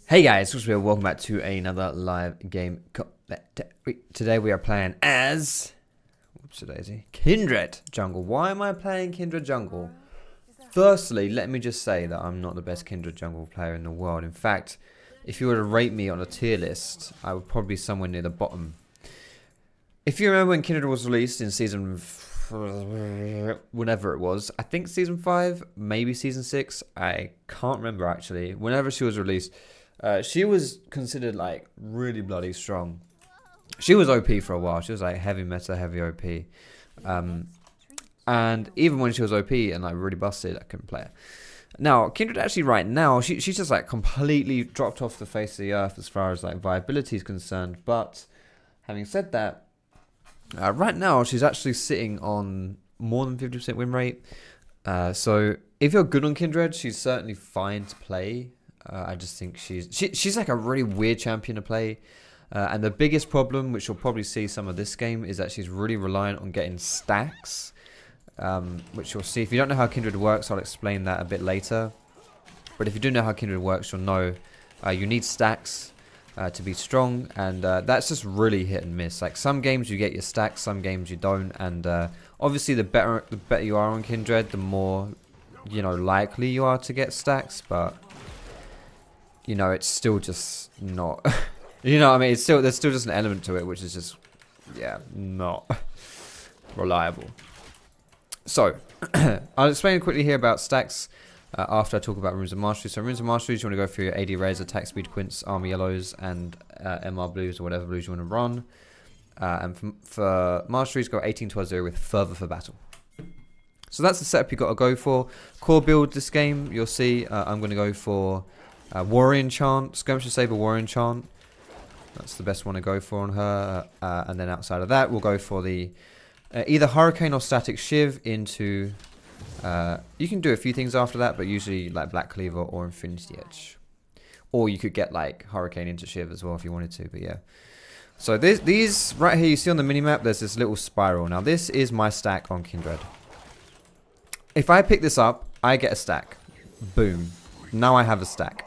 Hey guys, welcome back to another live game. Today we are playing as Kindred Jungle. Why am I playing Kindred Jungle? Firstly, let me just say that I'm not the best Kindred Jungle player in the world. In fact, if you were to rate me on a tier list, I would probably be somewhere near the bottom. If you remember when Kindred was released in season... whenever it was, I think season 5, maybe season 6, I can't remember actually. Whenever she was released, she was considered like really bloody strong. She was OP for a while. She was like heavy meta, heavy OP. And even when she was OP and like really busted, I couldn't play her. Now, Kindred actually right now, she's just like completely dropped off the face of the earth as far as like viability is concerned. But having said that, right now she's actually sitting on more than 50% win rate. So if you're good on Kindred, she's certainly fine to play. I just think she's like a really weird champion to play. And the biggest problem, which you'll probably see some of this game, is that she's really reliant on getting stacks. Which you'll see. If you don't know how Kindred works, I'll explain that a bit later. But if you do know how Kindred works, you'll know you need stacks to be strong. And that's just really hit and miss. Like some games you get your stacks, some games you don't. And obviously the better you are on Kindred, the more likely you are to get stacks. But it's still just not. What I mean? There's still just an element to it, which is just, not reliable. So, I'll explain quickly here about stacks after I talk about Runes of Mastery. So, Runes of Mastery, you want to go for your AD rares, attack speed, Quints, Armour yellows, and MR blues, or whatever blues you want to run. And for Masteries, go 18-12-0 with Fervor for battle. So, that's the setup you've got to go for. Core build this game, you'll see I'm going to go for Warrior Enchant, Skirmisher Saber Warrior Enchant. That's the best one to go for on her. And then outside of that, we'll go for the either Hurricane or Static Shiv into... you can do a few things after that, but usually like Black Cleaver or Infinity Edge. Or you could get like Hurricane into Shiv as well if you wanted to, but yeah. So these right here, you see on the minimap, there's this little spiral. Now this is my stack on Kindred. If I pick this up, I get a stack. Boom. Now I have a stack.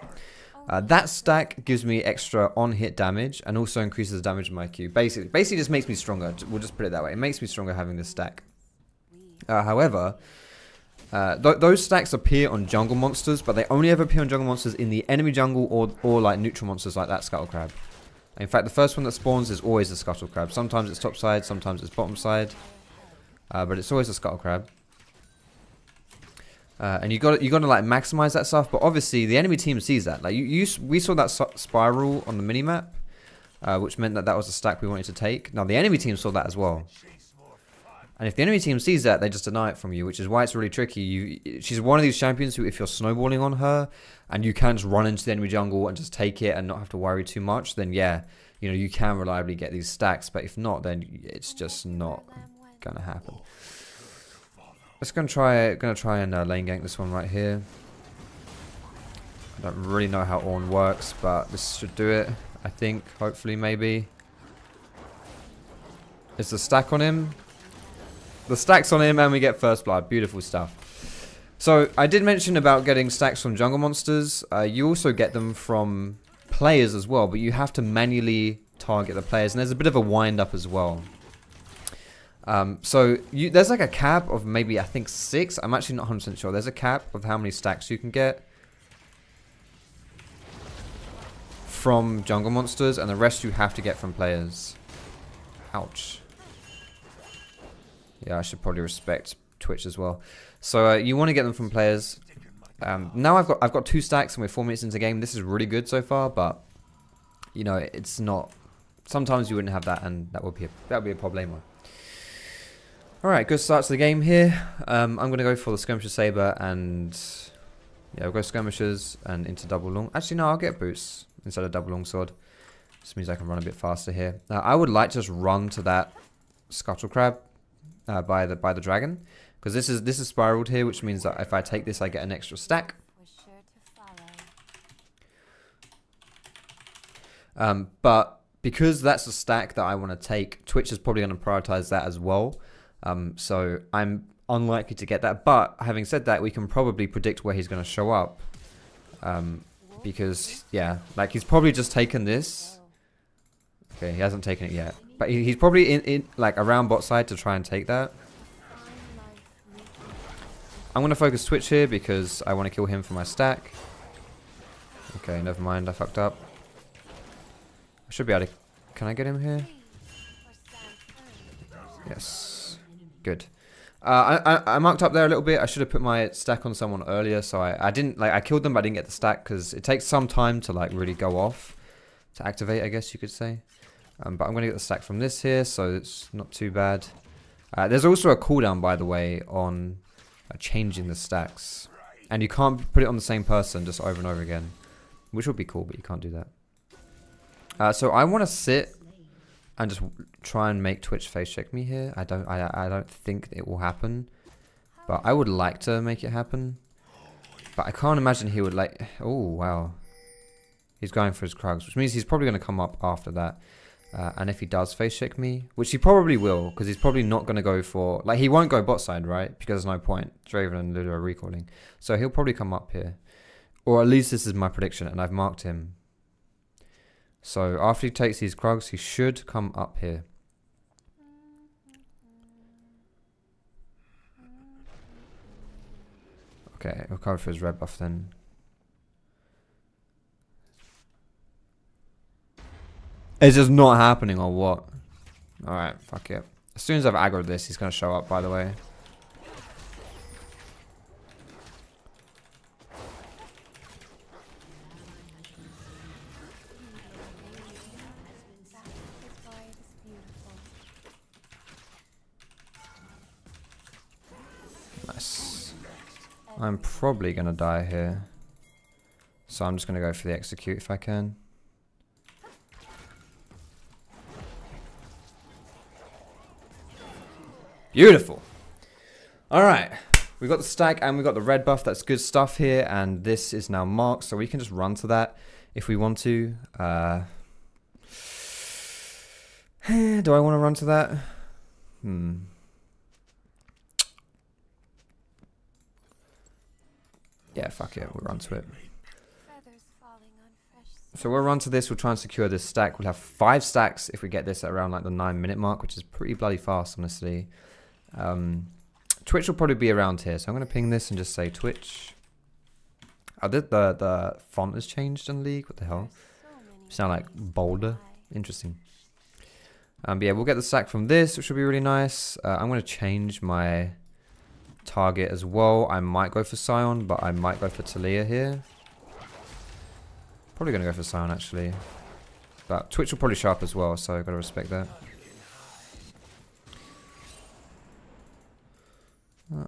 That stack gives me extra on-hit damage and also increases the damage in my Q. Basically just makes me stronger. We'll just put it that way. It makes me stronger having this stack. However, those stacks appear on jungle monsters, but they only ever appear on jungle monsters in the enemy jungle or like neutral monsters like that Scuttle Crab. In fact, the first one that spawns is always the Scuttle Crab. Sometimes it's top side, sometimes it's bottom side, but it's always a Scuttle Crab. And you got to like maximize that stuff, but obviously the enemy team sees that. Like we saw that spiral on the minimap, which meant that was a stack we wanted to take. Now the enemy team saw that as well, and if the enemy team sees that, they just deny it from you, which is why it's really tricky. She's one of these champions who, if you're snowballing on her, and you can just run into the enemy jungle and just take it and not have to worry too much, then yeah, you can reliably get these stacks. But if not, then it's just not gonna happen. Let's gonna try and lane gank this one right here. I don't really know how Ornn works, but this should do it. I think, hopefully, maybe. Is the stack on him? The stack's on him, and we get first blood. Beautiful stuff. So I did mention about getting stacks from jungle monsters. You also get them from players as well, but you have to manually target the players, and there's a bit of a wind up as well. So there's like a cap of maybe, I think 6. I'm actually not 100% sure. There's a cap of how many stacks you can get from jungle monsters, and the rest you have to get from players. Ouch. Yeah, I should probably respect Twitch as well. So you want to get them from players. Now I've got 2 stacks and we're 4 minutes into the game. This is really good so far, but it's not. Sometimes you wouldn't have that, and that would be a problemo. Alright, good start to the game here. I'm going to go for the Skirmisher Saber and... yeah, we'll go Skirmishers and into double long. Actually, no, I'll get boots instead of double long sword. Just means I can run a bit faster here. Now, I would like to just run to that Scuttle Crab by the dragon. Because this is spiraled here, which means that if I take this, I get an extra stack. But because that's a stack that I want to take, Twitch is probably going to prioritize that as well. So I'm unlikely to get that, but having said that, we can probably predict where he's going to show up Because, yeah, like he's probably just taken this. Okay, he hasn't taken it yet. But he's probably in like around bot side to try and take that. I'm going to focus Twitch here because I want to kill him for my stack. Okay, never mind, I fucked up. I should be able to... Can I get him here? Yes. Good. I marked up there a little bit. I should have put my stack on someone earlier, so I didn't... Like, I killed them, but I didn't get the stack because it takes some time to, like, really go off. To activate, I guess you could say. But I'm going to get the stack from this here, so it's not too bad. There's also a cooldown, by the way, on changing the stacks. And you can't put it on the same person just over and over again. Which would be cool, but you can't do that. So I want to sit and just try and make Twitch face check me here. I don't think it will happen. But I would like to make it happen. But I can't imagine he would like... Oh, wow. He's going for his Krugs, which means he's probably going to come up after that. And if he does face check me, which he probably will, because he's probably not going to go for... Like, he won't go bot side, right? Because there's no point. Draven and Ludo are recalling. So he'll probably come up here. Or at least this is my prediction, and I've marked him. So after he takes these Krugs, he should come up here. Okay, we'll cover for his red buff then. It's just not happening or what? Alright, fuck it. As soon as I've aggroed this, he's going to show up, by the way. Nice. I'm probably going to die here. So I'm just going to go for the execute if I can. Beautiful. Alright. We got the stack and we got the red buff. That's good stuff here. And this is now marked. So we can just run to that if we want to. Do I want to run to that? Yeah, fuck it. We'll run to it. So we'll run to this. We'll try and secure this stack. We'll have 5 stacks if we get this at around like the 9-minute mark, which is pretty bloody fast, honestly. Twitch will probably be around here, so I'm going to ping this and just say Twitch. Oh, the font has changed in League. What the hell? Sound like bolder. Interesting. But yeah, we'll get the stack from this, which will be really nice. I'm going to change my target as well. I might go for Scion, but I might go for Talia here. Probably going to go for Scion, actually. But Twitch will probably show up as well, so I've got to respect that.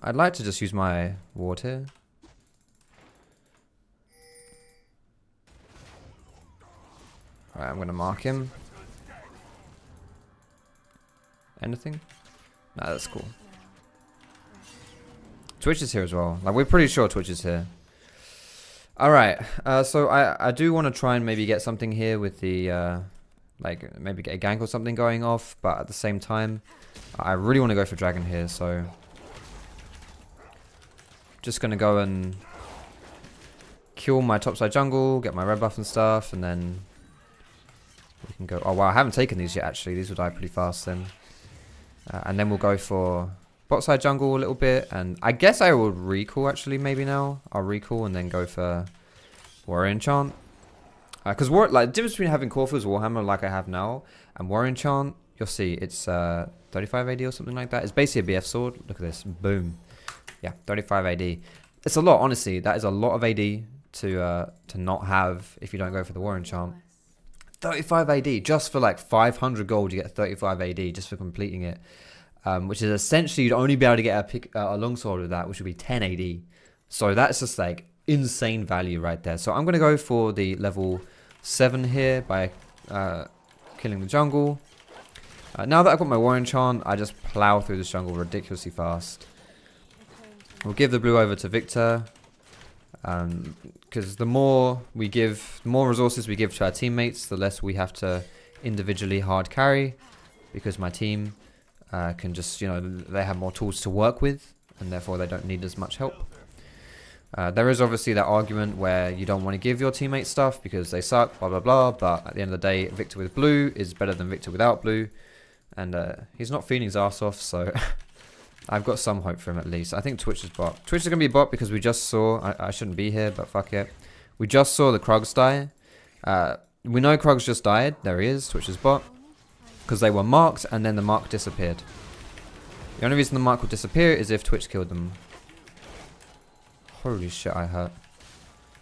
I'd like to just use my ward here. Alright, I'm going to mark him. Anything? Nah, that's cool. Twitch is here as well. Like, we're pretty sure Twitch is here. Alright, so I do want to try and maybe get something here with the, like, maybe get a gank or something going off, but at the same time, I really want to go for Dragon here, so... Just going to go and kill my topside jungle, get my red buff and stuff, and then we can go... Oh, wow, I haven't taken these yet, actually. These will die pretty fast then. And then we'll go for bot side jungle a little bit, and I guess I will recall, actually, maybe now. I'll recall and then go for Warrior Enchant. Because like, the difference between having Corfu's Warhammer like I have now and Warrior Enchant, you'll see, it's 35 AD or something like that. It's basically a BF sword. Look at this. Boom. Yeah, 35 AD. It's a lot, honestly. That is a lot of AD to not have if you don't go for the Warrior Enchant. 35 AD, just for like 500 gold, you get 35 AD just for completing it. Which is essentially, you'd only be able to get a longsword with that, which would be 10 AD. So that's just like insane value right there. So I'm going to go for the level 7 here by killing the jungle. Now that I've got my Warrior Enchant, I just plow through this jungle ridiculously fast. We'll give the blue over to Victor. Because the more resources we give to our teammates, the less we have to individually hard carry. Because my team can just, you know, they have more tools to work with, and therefore they don't need as much help. There is obviously that argument where you don't want to give your teammates stuff because they suck, blah, blah, blah. But at the end of the day, Victor with blue is better than Victor without blue. And he's not feeding his ass off, so I've got some hope for him at least. I think Twitch is bot. Twitch is going to be bot because we just saw... I shouldn't be here, but fuck it. We just saw the Krugs die. We know Krugs just died. There he is. Twitch is bot. Because they were marked and then the mark disappeared. The only reason the mark would disappear is if Twitch killed them. Holy shit, I hurt.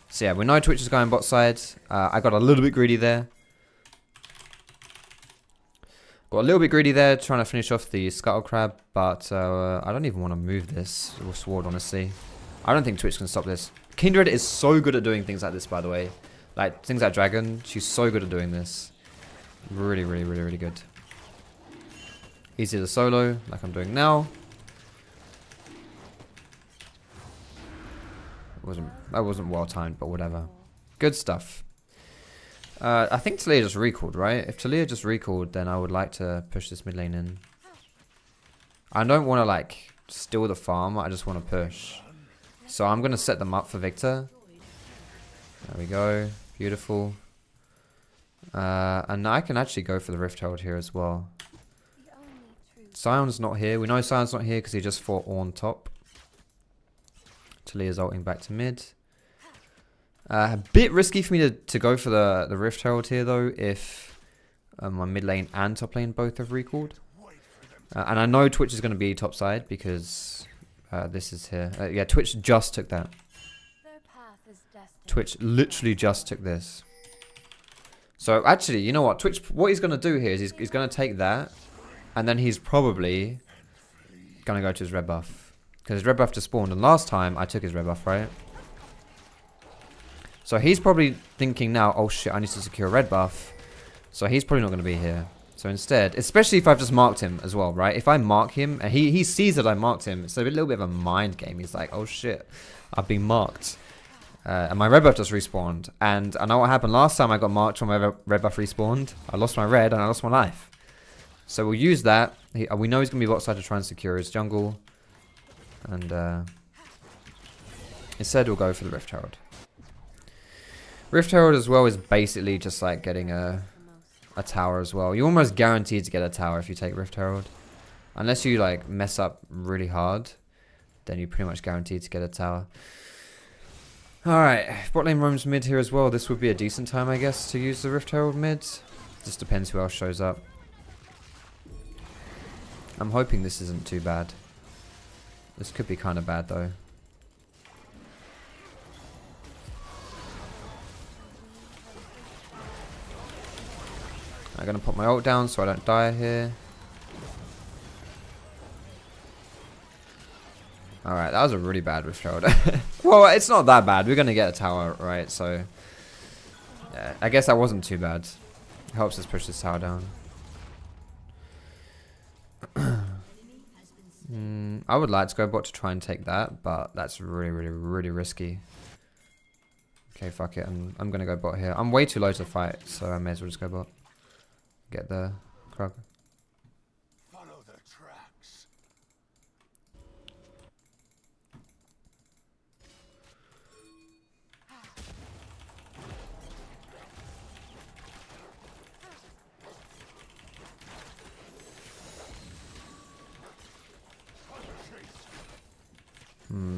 So yeah, we know Twitch is going bot side. I got a little bit greedy there. Got a little bit greedy there, trying to finish off the Scuttle Crab, but I don't even want to move this sword, honestly. I don't think Twitch can stop this. Kindred is so good at doing things like this, by the way. Like, things like Dragon, she's so good at doing this. Really, really, really, really good. Easy to solo, like I'm doing now. That wasn't well timed, but whatever. Good stuff. I think Talia just recalled, right? If Talia just recalled, then I would like to push this mid lane in. I don't want to like steal the farm. I just want to push. So I'm gonna set them up for Victor. There we go. Beautiful. And I can actually go for the Rift Herald here as well. Sion's not here. We know Sion's not here because he just fought on top. Talia's ulting back to mid. A bit risky for me to go for the Rift Herald here though if my mid lane and top lane both have recalled. And I know Twitch is going to be top side because this is here. Yeah, Twitch just took that. Twitch literally just took this. So actually, you know what? Twitch, what he's going to do here is he's going to take that and then he's probably going to go to his red buff. Because his red buff just spawned, and last time I took his red buff, right? So he's probably thinking now, oh shit, I need to secure a red buff. So he's probably not going to be here. So instead, especially if I've just marked him as well, right? If I mark him, and he sees that I marked him, it's a little bit of a mind game. He's like, oh shit, I've been marked. And my red buff just respawned. And I know what happened last time I got marked when my red buff respawned. I lost my red and I lost my life. So we'll use that. We know he's going to be bot side to try and secure his jungle. And instead we'll go for the Rift Herald. Rift Herald as well is basically just like getting a tower as well. You're almost guaranteed to get a tower if you take Rift Herald. Unless you like mess up really hard, then you're pretty much guaranteed to get a tower. Alright, bot lane roams mid here as well. This would be a decent time I guess to use the Rift Herald mid. Just depends who else shows up. I'm hoping this isn't too bad. This could be kind of bad though. I'm going to put my ult down so I don't die here. Alright, that was a really bad Rift Herald. Well, it's not that bad. We're going to get a tower, right? So, yeah, I guess that wasn't too bad. It helps us push this tower down. I would like to go bot to try and take that, but that's really, really, really risky. Okay, fuck it. I'm going to go bot here. I'm way too low to fight, so I may as well just go bot. Get the Krug. Follow the tracks.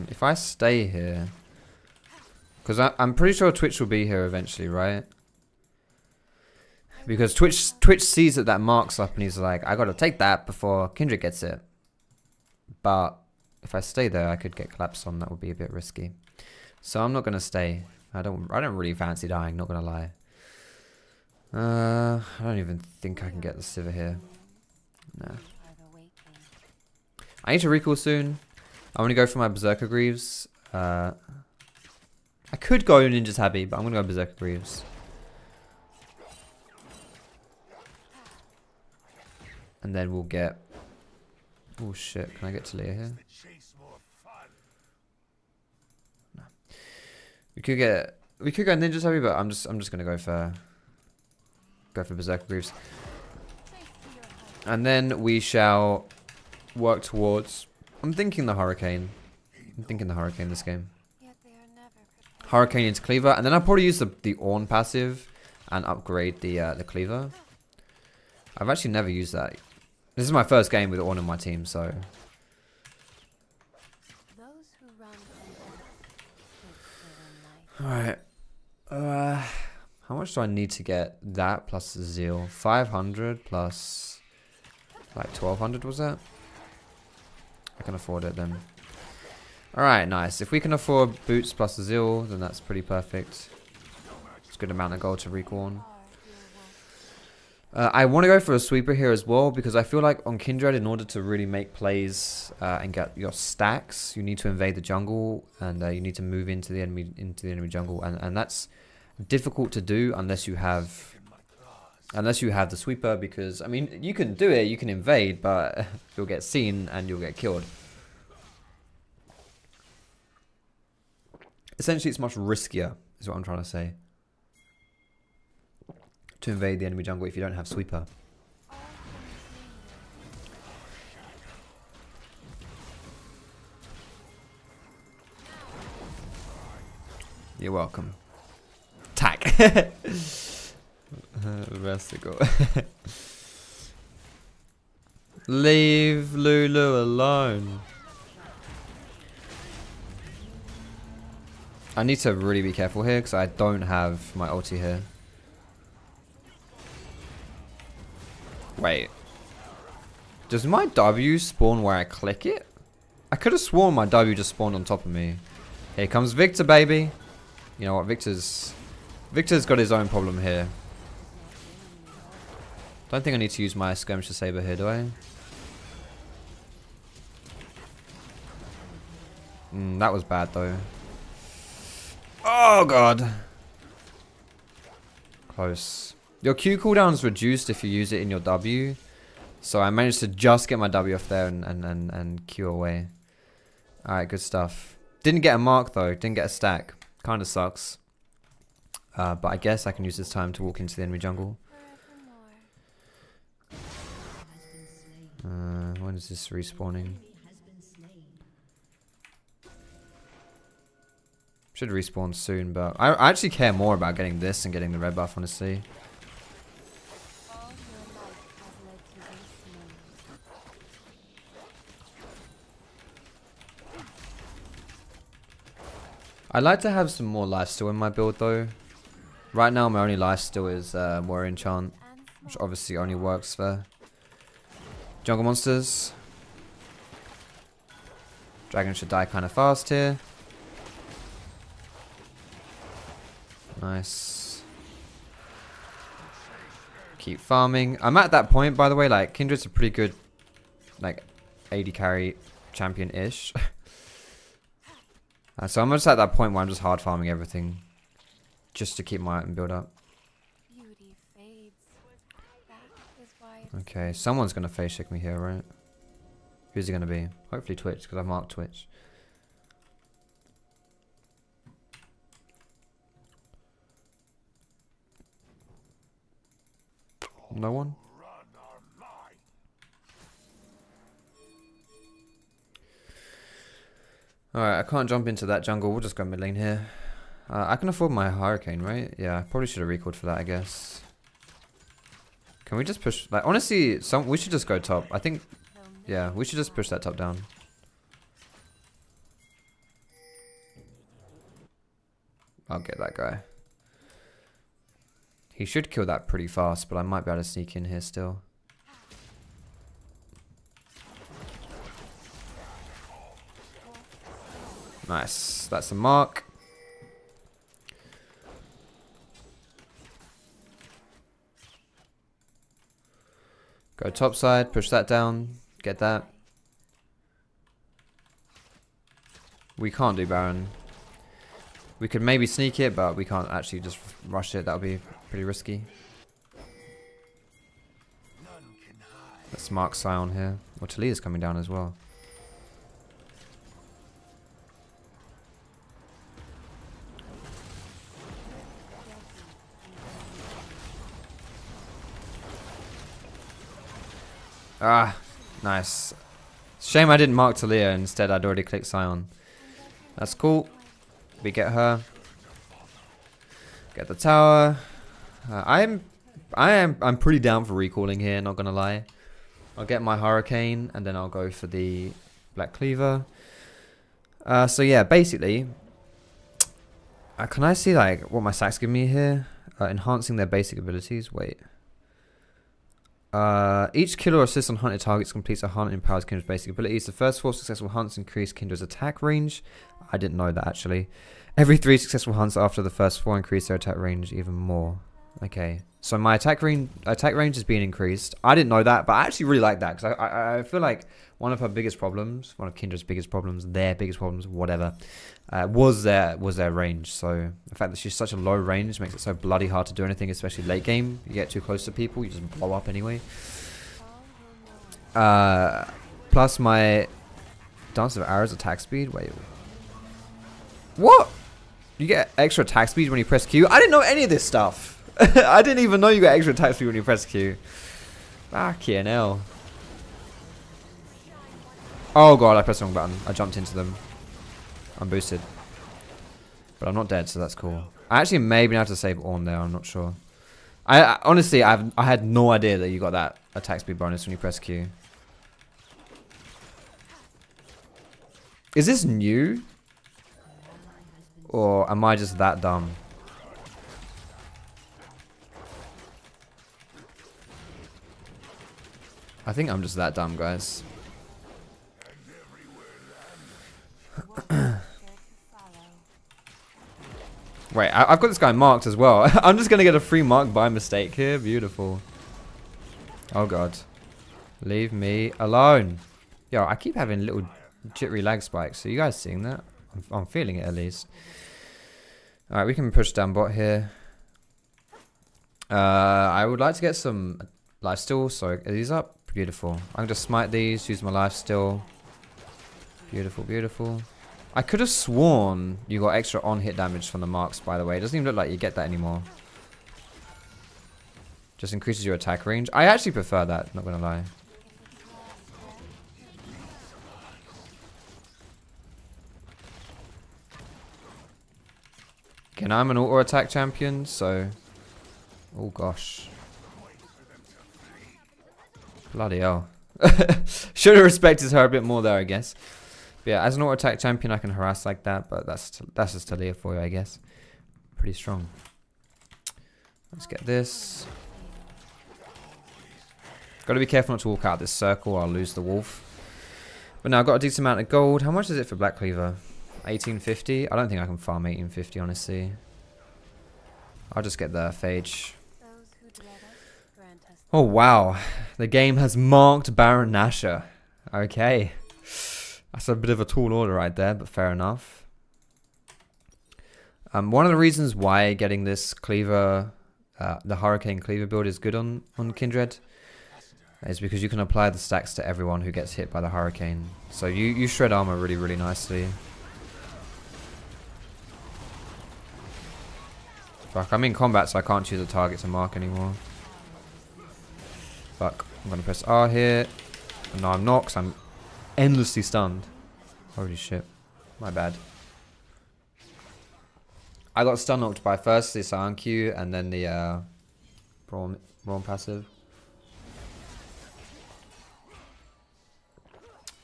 If I stay here, because I'm pretty sure Twitch will be here eventually, right? Because Twitch sees that marks up and he's like, I gotta take that before Kindred gets it. But if I stay there, I could get collapsed on. That would be a bit risky. So I'm not gonna stay. I don't really fancy dying. Not gonna lie. I don't even think I can get the Sivir here. Nah. I need to recall soon. I want to go for my Berserker Greaves. I could go Ninja Tabby, but I'm going to go Berserker Greaves. And then we'll get... Oh shit, can I get Talia here? No. We could go Ninja Tabby, but I'm just going to go for Berserker Greaves. And then we shall work towards... I'm thinking the Hurricane. I'm thinking the Hurricane this game. Hurricane into Cleaver, and then I'll probably use the Ornn passive and upgrade the Cleaver. I've actually never used that. This is my first game with Ornn in my team, so. Alright. How much do I need to get that plus Zeal? 500 plus like 1200 was that? I can afford it then. Alright, nice. If we can afford boots plus Zeal, then that's pretty perfect. It's a good amount of gold to recall. I want to go for a sweeper here as well, because I feel like on Kindred, in order to really make plays and get your stacks, you need to invade the jungle, and you need to move into the enemy jungle, and that's difficult to do unless you have the sweeper, because I mean you can do it, you can invade, but you'll get seen and you'll get killed. Essentially, it's much riskier, is what I'm trying to say, to invade the enemy jungle if you don't have sweeper. You're welcome. Tack. Vesticle. Leave Lulu alone. I need to really be careful here because I don't have my ulti here. Wait. Does my W spawn where I click it? I could have sworn my W just spawned on top of me. Here comes Victor, baby. You know what? Victor's got his own problem here. Don't think I need to use my skirmisher saber here, do I? That was bad though. Oh god. Close. Your Q cooldown's reduced if you use it in your W. So I managed to just get my W off there and Q away. Alright, good stuff. Didn't get a mark though, didn't get a stack. Kinda sucks. But I guess I can use this time to walk into the enemy jungle. When is this respawning? Should respawn soon, but I actually care more about getting this and getting the red buff, honestly. I'd like to have some more lifesteal in my build though. Right now my only lifesteal is Warrior Enchant, which obviously only works for jungle monsters. Dragon should die kind of fast here. Nice. Keep farming. I'm at that point, by the way, like Kindred's a pretty good like AD carry champion-ish. So I'm just at that point where I'm just hard farming everything just to keep my item build up. Okay, someone's gonna face check me here, right? Who's he gonna be? Hopefully Twitch, because I marked Twitch. No one? Alright, I can't jump into that jungle. We'll just go mid lane here. I can afford my Hurricane, right? Yeah, I probably should have recalled for that, I guess. Can we just push... Like, honestly, we should just go top. I think... Yeah, we should just push that top down. I'll get that guy. He should kill that pretty fast, but I might be able to sneak in here still. Nice. That's a mark. Go top side, push that down, get that. We can't do Baron. We could maybe sneak it, but we can't actually just rush it. That would be pretty risky. Let's mark Scion here. Well, Talia's coming down as well. Ah, nice. Shame I didn't mark Talia. Instead, I'd already clicked Scion. That's cool. We get her. Get the tower. I'm pretty down for recalling here, not gonna lie. I'll get my Hurricane and then I'll go for the Black Cleaver. So yeah, basically, can I see like what my stacks give me here? Enhancing their basic abilities. Wait. Each kill or assist on hunted targets completes a hunt and empowers Kindred's basic abilities. The first 4 successful hunts increase Kindred's attack range. I didn't know that actually. Every 3 successful hunts after the first 4 increase their attack range even more. Okay, so my attack range is being increased. I didn't know that, but I actually really like that because I feel like one of her biggest problems, one of Kindred's biggest problems, their biggest problems, whatever, was their range. So the fact that she's such a low range makes it so bloody hard to do anything, especially late game. You get too close to people, you just blow up anyway. Plus my Dance of Arrows attack speed. Wait, what? You get extra attack speed when you press Q? I didn't know any of this stuff. I didn't even know you got extra attack speed when you press Q. Fucking hell. Oh god, I pressed the wrong button. I jumped into them. I'm boosted. But I'm not dead, so that's cool. I actually may be able to save Ornn there, I'm not sure. I honestly, I had no idea that you got that attack speed bonus when you press Q. Is this new? Or am I just that dumb? I think I'm just that dumb, guys. Wait, I've got this guy marked as well. I'm just going to get a free mark by mistake here. Beautiful. Oh, God. Leave me alone. Yo, I keep having little jittery lag spikes. Are you guys seeing that? I'm feeling it at least. Alright, we can push down bot here. I would like to get some lifesteal. Sorry, are these up? Beautiful. I can just smite these, use my lifesteal. Beautiful, beautiful. I could have sworn you got extra on-hit damage from the marks, by the way. It doesn't even look like you get that anymore. Just increases your attack range. I actually prefer that, not gonna lie. Okay, now I'm an auto-attack champion, so... Oh gosh. Bloody hell. Should have respected her a bit more there, I guess. But yeah, as an auto-attack champion, I can harass like that, but that's just Talia for you, I guess. Pretty strong. Let's get this. Got to be careful not to walk out this circle, or I'll lose the wolf. But now I've got a decent amount of gold. How much is it for Black Cleaver? 1850? I don't think I can farm 1850, honestly. I'll just get the phage. Oh, wow. The game has marked Baron Nashor. Okay. That's a bit of a tall order right there, but fair enough. One of the reasons why getting this cleaver, the Hurricane Cleaver build is good on Kindred is because you can apply the stacks to everyone who gets hit by the Hurricane. So you shred armor really, really nicely. Fuck, I'm in combat, so I can't choose a target to mark anymore. Fuck, I'm gonna press R here. No, I'm not, because I'm endlessly stunned. Holy shit. My bad. I got stun knocked by first the Scion Q and then the Brawn passive.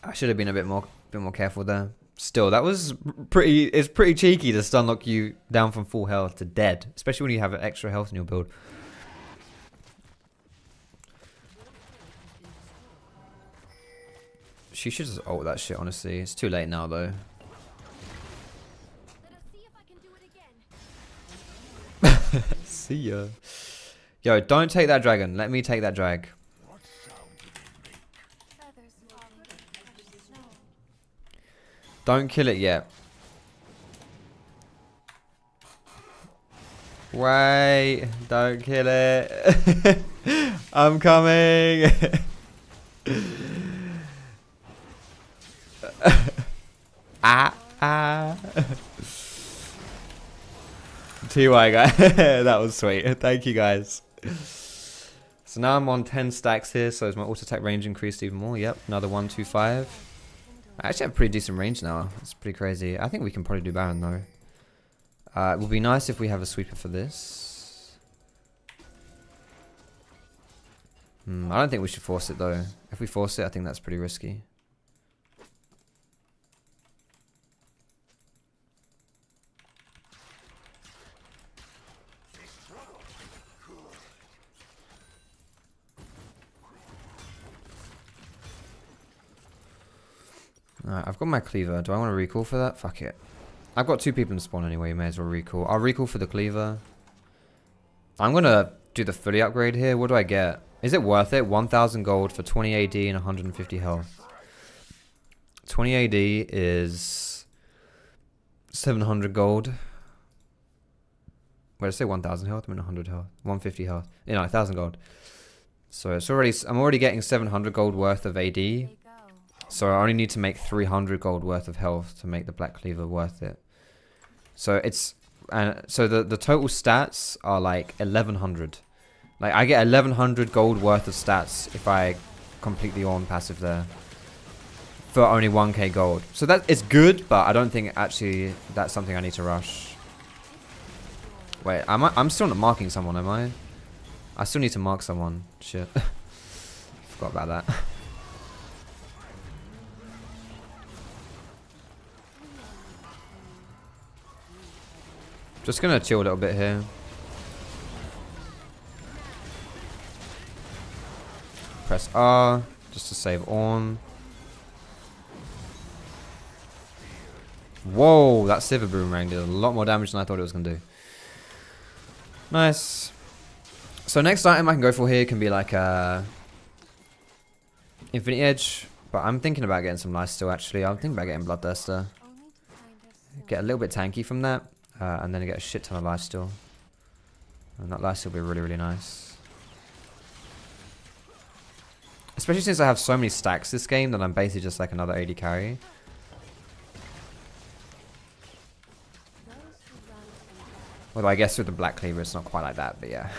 I should have been a bit more careful there. Still, that was it's pretty cheeky to stun lock you down from full health to dead, especially when you have extra health in your build. She should just ult that shit, honestly. It's too late now, though. See ya. Yo, don't take that dragon. Let me take that drag. Don't kill it yet. Wait. Don't kill it. I'm coming. TY guy. That was sweet. Thank you guys. So now I'm on 10 stacks here, so is my auto attack range increased even more? Yep, another 125. I actually have pretty decent range now. It's pretty crazy. I think we can probably do Baron though. It would be nice if we have a sweeper for this. I don't think we should force it though. If we force it, I think that's pretty risky. Alright, I've got my cleaver. Do I want to recall for that? Fuck it. I've got 2 people in spawn anyway, may as well recall. I'll recall for the cleaver. I'm gonna do the fully upgrade here. What do I get? Is it worth it? 1000 gold for 20 AD and 150 health. 20 AD is 700 gold. Wait, I say 1000 health? I mean 100 health. 150 health. You know, 1000 gold. So it's already, I'm already getting 700 gold worth of AD. So I only need to make 300 gold worth of health to make the black cleaver worth it. So it's, so the total stats are like 1100. Like I get 1100 gold worth of stats if I complete the Ornn passive there for only 1k gold. So that it's good, but I don't think actually that's something I need to rush. Wait, I'm still not marking someone, am I? I still need to mark someone. Shit. Forgot about that. Just gonna chill a little bit here. Press R just to save Ornn. Whoa, that Silver Boomerang did a lot more damage than I thought it was gonna do. Nice. So next item I can go for here can be like a Infinity Edge, but I'm thinking about getting some nice still actually. I'm thinking about getting Bloodthirster. Get a little bit tanky from that. And then I get a shit ton of lifesteal. And that lifesteal will be really, really nice. Especially since I have so many stacks this game that I'm basically just like another AD carry. Although I guess with the Black Cleaver it's not quite like that, but yeah.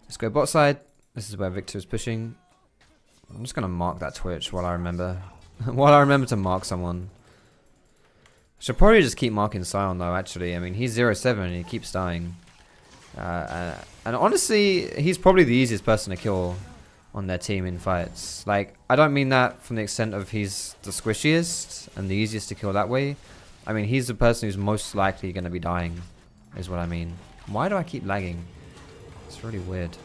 Let's go bot side. This is where Victor is pushing. I'm just going to mark that Twitch while I remember. While I remember to mark someone. Should probably just keep marking Sion though, actually. I mean, he's 0-7 and he keeps dying. And honestly, he's probably the easiest person to kill on their team in fights. Like, I don't mean that from the extent of he's the squishiest and the easiest to kill that way. I mean, he's the person who's most likely going to be dying, is what I mean. Why do I keep lagging? It's really weird.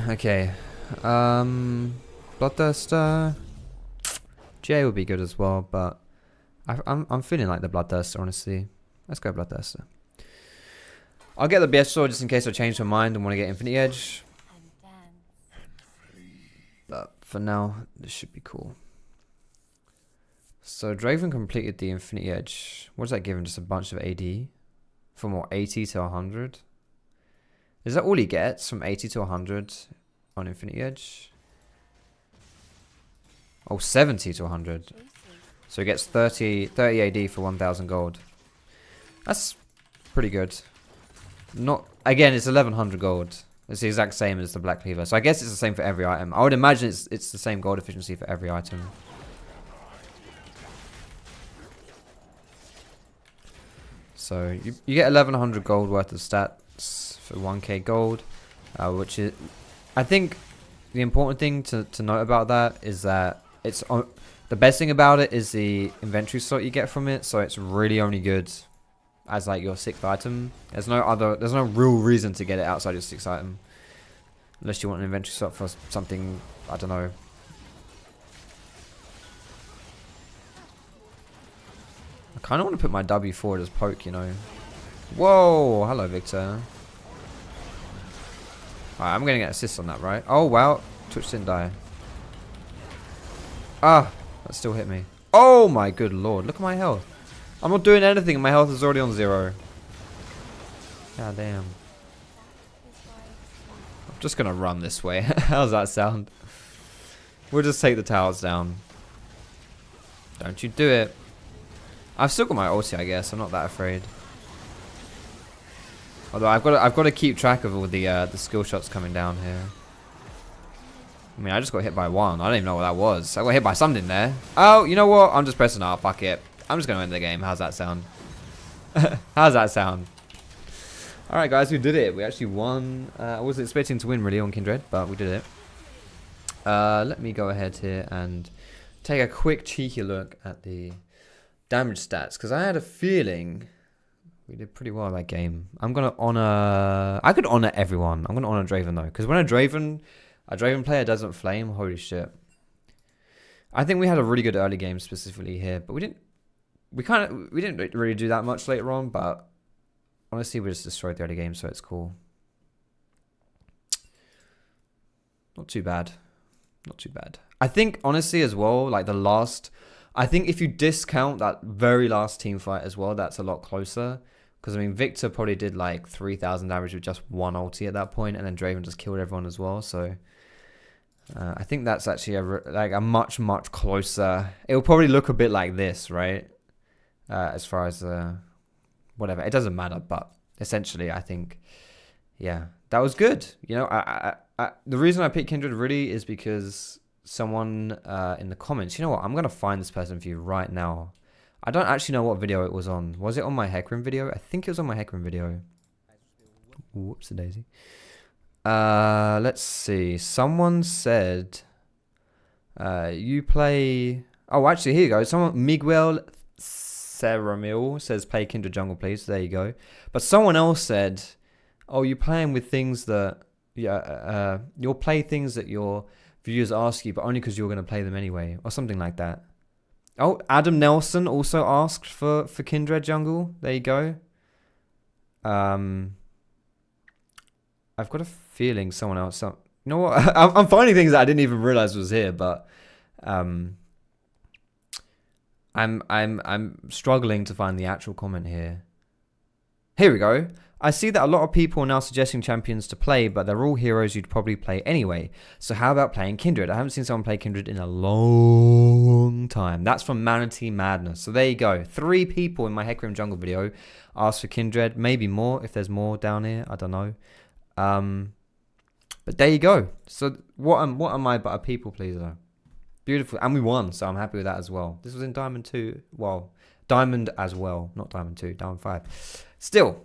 Okay, Bloodthirster, GA would be good as well, but I'm feeling like the Bloodthirster, honestly. Let's go Bloodthirster. I'll get the BS sword just in case I change my mind and want to get Infinity Edge. But for now, this should be cool. So Draven completed the Infinity Edge. What does that give him? Just a bunch of AD? From what, 80 to 100? Is that all he gets from 80 to 100 on Infinity Edge? Oh, 70 to 100. So he gets 30 AD for 1000 gold. That's pretty good. Not, again, it's 1100 gold. It's the exact same as the Black Cleaver. So I guess it's the same for every item. I would imagine it's the same gold efficiency for every item. So you get 1100 gold worth of stats for 1k gold, which is, I think the important thing to note about that is that it's the best thing about it is the inventory slot you get from it. So it's really only good as like your 6th item. There's no real reason to get it outside your 6th item, unless you want an inventory slot for something, I don't know. I kind of want to put my W forward as poke, you know. Whoa, hello Victor. Alright, I'm going to get assists on that, right? Oh, wow. Twitch didn't die. Ah, that still hit me. Oh my good lord, look at my health. I'm not doing anything and my health is already on 0. God damn. I'm just going to run this way. How's that sound? We'll just take the towers down. Don't you do it. I've still got my ulti, I guess. I'm not that afraid. Although I've got to keep track of all the skill shots coming down here. I mean, I just got hit by one. I don't even know what that was. I got hit by something there. Oh, you know what? I'm just pressing R. Fuck it. I'm just going to end the game. How's that sound? How's that sound? Alright, guys. We did it. We actually won. I wasn't expecting to win, really, on Kindred, but we did it. Let me go ahead here and take a quick, cheeky look at the damage stats. Because I had a feeling we did pretty well that game. I'm going to honor... I could honor everyone. I'm going to honor Draven, though. Because when a Draven player doesn't flame, holy shit. I think we had a really good early game specifically here, but we didn't really do that much later on, but honestly we just destroyed the early game, so it's cool. Not too bad. Not too bad. I think honestly as well, like I think if you discount that very last team fight as well, that's a lot closer. Because, I mean, Victor probably did like 3,000 damage with just one ulti at that point, and then Draven just killed everyone as well. So, I think that's actually a much, much closer... It'll probably look a bit like this, right? As far as... whatever. It doesn't matter, but essentially, I think... Yeah, that was good. You know, the reason I picked Kindred really is because someone in the comments... You know what? I'm going to find this person for you right now. I don't actually know what video it was on. Was it on my Hecarim video? I think it was on my Hecarim video. Whoops-a-daisy. Let's see. Someone said... you play... Oh, actually, here you go. Someone... Miguel Ceramil says, play Kindred Jungle, please. There you go. But someone else said... Oh, you're playing with things that... Yeah, you'll play things that your viewers ask you, but only because you're going to play them anyway. Or something like that. Oh, Adam Nelson also asked for Kindred Jungle. There you go. I've got a feeling someone else... You know what? I'm finding things that I didn't even realize was here, but... I'm struggling to find the actual comment here. Here we go. I see that a lot of people are now suggesting champions to play, but they're all heroes you'd probably play anyway. So how about playing Kindred? I haven't seen someone play Kindred in a long time. That's from Manatee Madness. So there you go. 3 people in my Hecarim Jungle video asked for Kindred. Maybe more if there's more down here. I don't know. But there you go. So what am I but a people pleaser? Beautiful. And we won, so I'm happy with that as well. This was in Diamond 2. Well, Diamond as well. Not Diamond 2, Diamond 5. Still,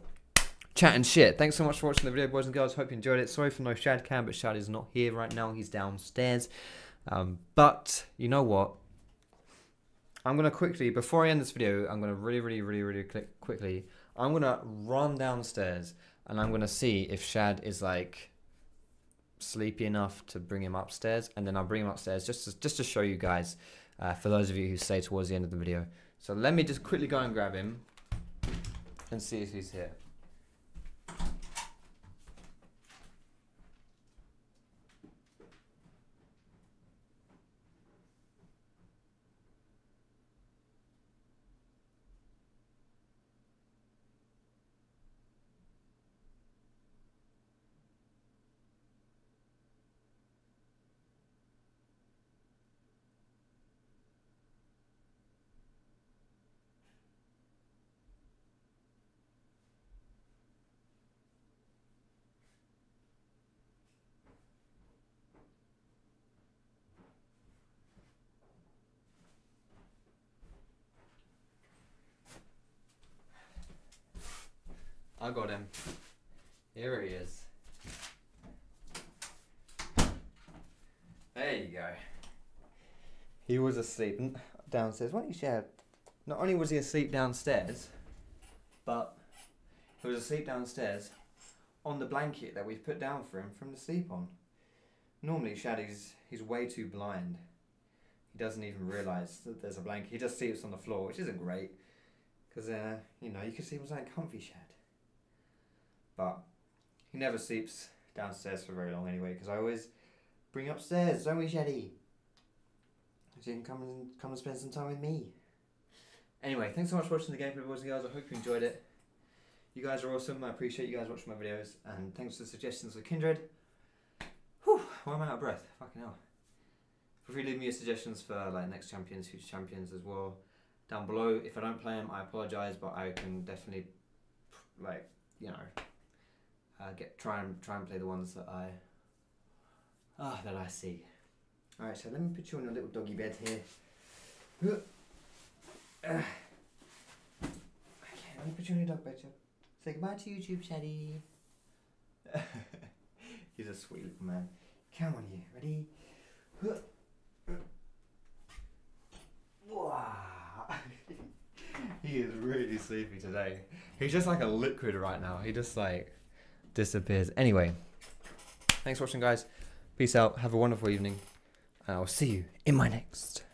chatting shit. Thanks so much for watching the video, boys and girls. Hope you enjoyed it. Sorry for no Shad cam, but Shad is not here right now. He's downstairs. But you know what? I'm going to quickly, before I end this video, I'm going to really quickly, I'm going to run downstairs and I'm going to see if Shad is like sleepy enough to bring him upstairs, and then I'll bring him upstairs just to show you guys, for those of you who stay towards the end of the video. So let me just quickly go and grab him and see if he's here. I got him. Here he is. There you go. He was asleep downstairs. Why don't you share? Not only was he asleep downstairs, but he was asleep downstairs on the blanket that we've put down for him to sleep on. Normally, he's way too blind. He doesn't even realise that there's a blanket. He just sleeps on the floor, which isn't great. Because, you know, you can see he was like comfy Shad. But he never sleeps downstairs for very long anyway, because I always bring him upstairs, don't we, Shaddy? So you can come and spend some time with me. Anyway, thanks so much for watching the gameplay, boys and girls. I hope you enjoyed it. You guys are awesome. I appreciate you guys watching my videos, and thanks for the suggestions for Kindred. Whew, why am I out of breath? Fucking hell. Feel free to leave me your suggestions for like next champions, future champions as well down below. If I don't play them, I apologise, but I can definitely, like, you know, try and play the ones that I see. All right, so let me put you on your little doggy bed here. Okay, let me put you on your dog bed. Say goodbye to YouTube, Shaddy. He's a sweet little man. Come on, you ready? He is really sleepy today. He's just like a liquid right now. He just like disappears. Anyway, thanks for watching, guys. Peace out. Have a wonderful evening. And I'll see you in my next.